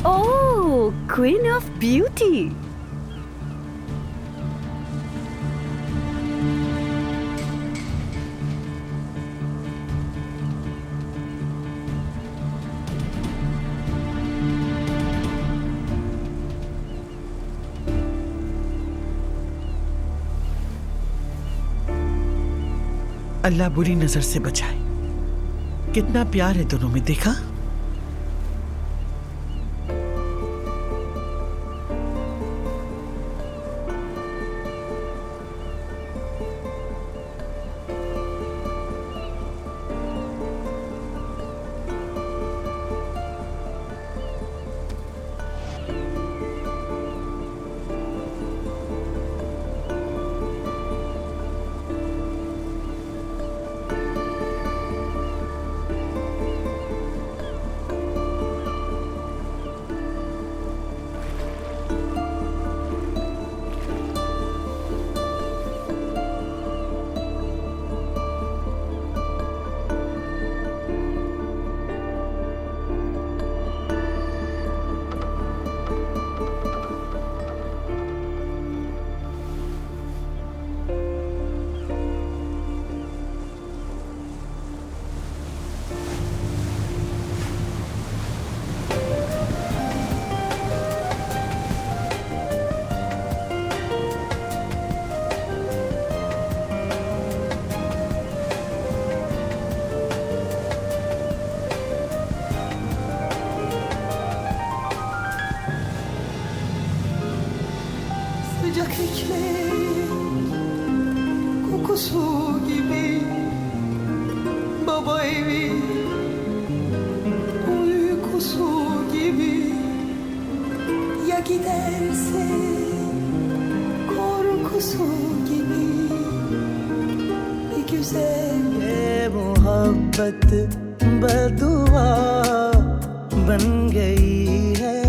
Oh, Queen of Beauty. अल्लाह बुरी नजर से बचाए। कितना प्यार है दोनों में, देखा? Sıcak ekmek kokusu gibi baba evi uykusu gibi ya giderse korkusu gibi bir güzel मोहब्बत बदुआ बन गई है